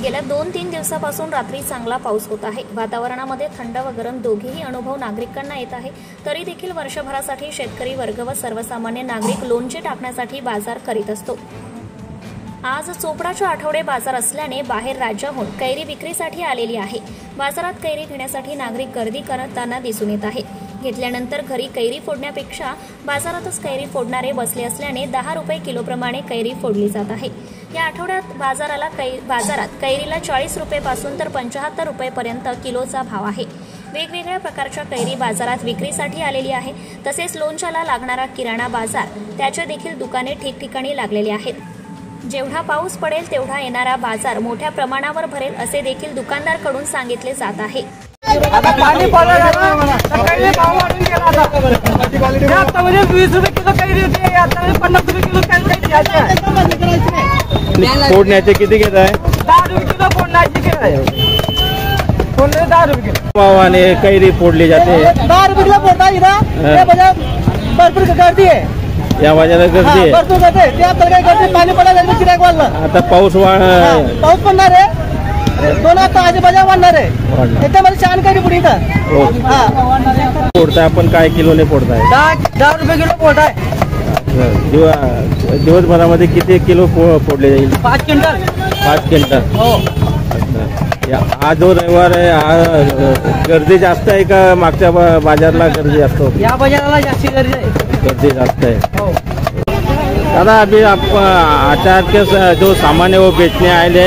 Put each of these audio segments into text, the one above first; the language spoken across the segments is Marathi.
गेल्या 2-3 दिवसापासून रात्री चांगला पाऊस होत आहे। वातावरणामध्ये थंड व गरम दोघेही अनुभव नागरिकांना येत आहे। तरी देखील वर्षभरासाठी शेतकरी वर्ग व सर्वसामान्य नागरिक लोणचे टाकण्यासाठी बाजार करीत असतो। आज चोपडाचा आठवडे बाजार असल्याने बाहेर राज्याहून कैरी विक्रीसाठी आलेली आहे। बाजारात कैरी घेण्यासाठी नागरिक गर्दी करताना दिसून येत आहे। घेतल्यानंतर घरी कैरी फोडण्यापेक्षा बाजारातच कैरी फोडणारे बसले असल्याने 10 रुपये किलोप्रमाणे कैरी फोडली जात आहे। या आठवड्यात बाजारात कैरीला 40 रुपये तर 75 रुपयेपर्यंत किलोचा भाव आहे। वेगवेगळ्या प्रकारच्या कैरी बाजारात विक्रीसाठी आलेली आहे। तसेच लोणच्याला लागणारा किराणा बाजार त्याच्या देखील दुकाने ठिकठिकाणी लागलेली आहेत। जेवढा पाऊस पडेल तेवढा येणारा बाजार मोठ्या प्रमाणावर भरेल असे देखील दुकानदाराकडून सांगितले जात आहे। आता पाणी पडलं कैरी भाव वाढून गेला आता 20 रुपये किलो कैरी होती, आता 50 रुपये किलो कैरी घ्यायची। फोडण्याचे किती घेत आहे? 10 रुपये किलो फोडण्याची घेत आहे। फोडले 10 रुपये किलो भावाने कैरी फोडली जाते। 10 रुपये किलो फोडता इधर ये बाजार भरपूर गर्दी आहे। या बाजारात गर्दी आहे भरपूर गर्दी आहे। त्या तर काय गर्दी पाणी पडायला लागलं गिराईक वाढलं। आता पाऊस पडणार आहे। 2 आता आज बाजार वाढणार आहे। त्याच्यामध्ये छान कैरी पुढे इथं फोडताय आपण काय किलोने फोडताय? 10 रुपये किलो फोडताय। दिवसभरामध्ये किती किलो फोडले जाईल? 5 क्विंटल 5 क्विंटल हो। आज जो रविवार आहे गर्दी जास्त आहे का मागच्या बाजारला गर्दी जास्त होती? या बाजाराला जास्ती गर्दी जास्त है। हो। दादा अभी आप अचार के जो सामान है वो बेचने आए ले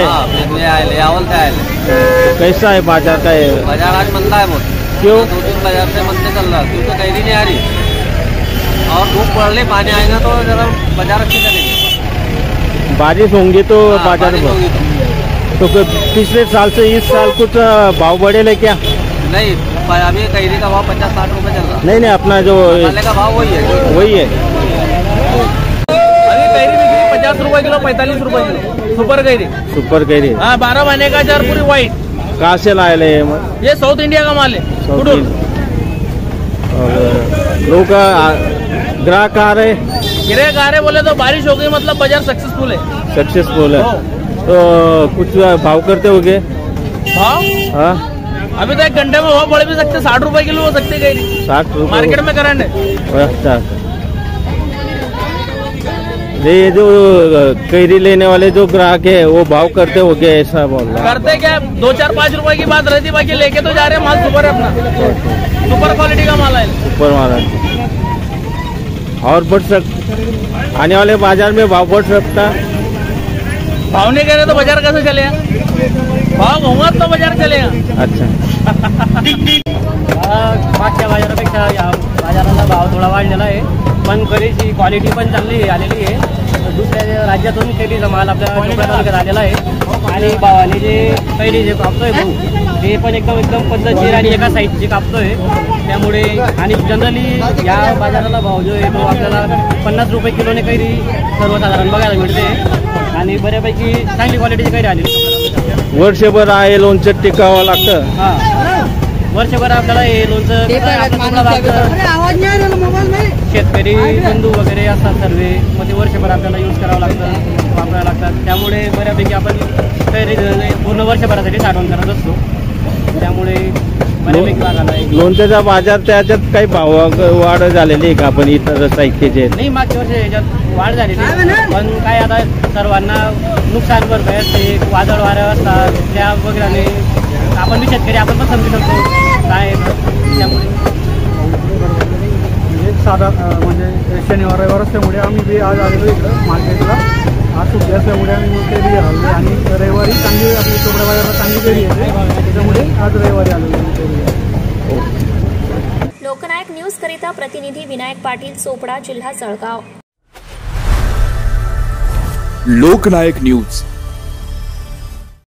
कैसा है बाजार का? बाजार आज मंदा है बहुत। क्यों? 2-3 बाजार से मंदे चल रहा क्योंकि कैरी नहीं आ रही और धूप पड़ रही, पानी आएगा तो जरा बाजार अच्छे चलेंगे। बारिश होंगी तो बाजार तो पिछले साल से इस साल कुछ भाव बढ़े ले क्या? नहीं, अभी कैरी का भाव 50-60 रुपए चल रहा। नहीं अपना जो मसाले का भाव वही है वही है। अभी कैरी बिक्री 50 रुपए किलो 45 रुपए किलो सुपर कैरी। हाँ, 12 महीने का जार पूरी व्हाइट। कहाँ से लाए ले? ये साउथ इंडिया का माल है। लोग ग्राहक आ रहे बोले तो बारिश हो गई मतलब बाजार सक्सेसफुल है। सक्सेसफुल है तो कुछ भाव करते होगे? भाव हाँ अभी तो 1 घंटे में भाव बढ़ भी सकते, 60 रुपए किलो हो सकते कैरी। 60 रुपए मार्केट में करंट है। अच्छा, ये जो कैरी लेने वाले जो ग्राहक है वो भाव करते हो गए ऐसा बोल रहा? करते क्या 2-4-5 रुपए की बात रहती, बाकी लेके तो जा रहे हैं। माल सुपर है अपना, सुपर क्वालिटी का माल है। सुपर माल है और आने वाले बाजार में भाव बढ़ सकता? भाव नहीं कह रहे तो बाजार कैसे चलेगा? भाव होगा तो बाजार चलेगा। अच्छा मागच्या बाजारापेक्षा या बाजाराला भाव थोडा वाढलेला आहे, पण कैरीची क्वालिटी पण चांगली आलेली आहे। दुसऱ्या राज्यातून कैरीचा माल आपल्या चोपडा तालुक्यात आलेला आहे आणि भावाने जे कैरी जे कापतोय भाऊ ते पण एकदम पद्धतशीर आणि एका साईजची कापतोय। त्यामुळे आणि जनरली या बाजाराला भाव जो आहे तो आपल्याला 50 रुपये किलोने कैरी सर्वसाधारण बघायला मिळते आणि बऱ्यापैकी चांगली क्वालिटीची कैरी आली। वर्षभर आहे लोणचं टिकावं लागतं। हां, वर्षभर आपल्याला हे लोणचं शेतकरी बंधू वगैरे असतात सर्व, मग ते वर्षभर आपल्याला यूज करावं लागतं, वापरावं लागतात। त्यामुळे बऱ्यापैकी आपण कैरी पूर्ण वर्षभरासाठी साठवण करत असतो। त्यामुळे बऱ्यापैकी लागला आहे लोणच्याचा बाजार त्याच्यात काही भाव वाढ झालेली आहे का? आपण इतर साहित्याचे नाही, मागच्या वर्षी याच्यात वाढ झालेली, पण काय आता सर्वांना नुकसान भरपाई असते, वादळ वारं असतात, त्या वगैरे आपण बी शेतकरी आपण पण समजू शकतो काय। त्यामुळे साधा म्हणजे शनिवार रविवार असल्यामुळे आम्ही बी आज आलेलो इकडं मार्केटला। आज सुट्टी असल्यामुळे आम्ही कैरी आलो आणि रविवारी चांगली आपली चोपडा बाजारला चांगली कैरी येते, त्याच्यामुळे आज रविवारी आलेलो कैरी। लोकनायक न्यूज करिता प्रतिनिधी विनायक पाटील, चोपडा, जिल्हा जळगाव। लोकनायक न्यूज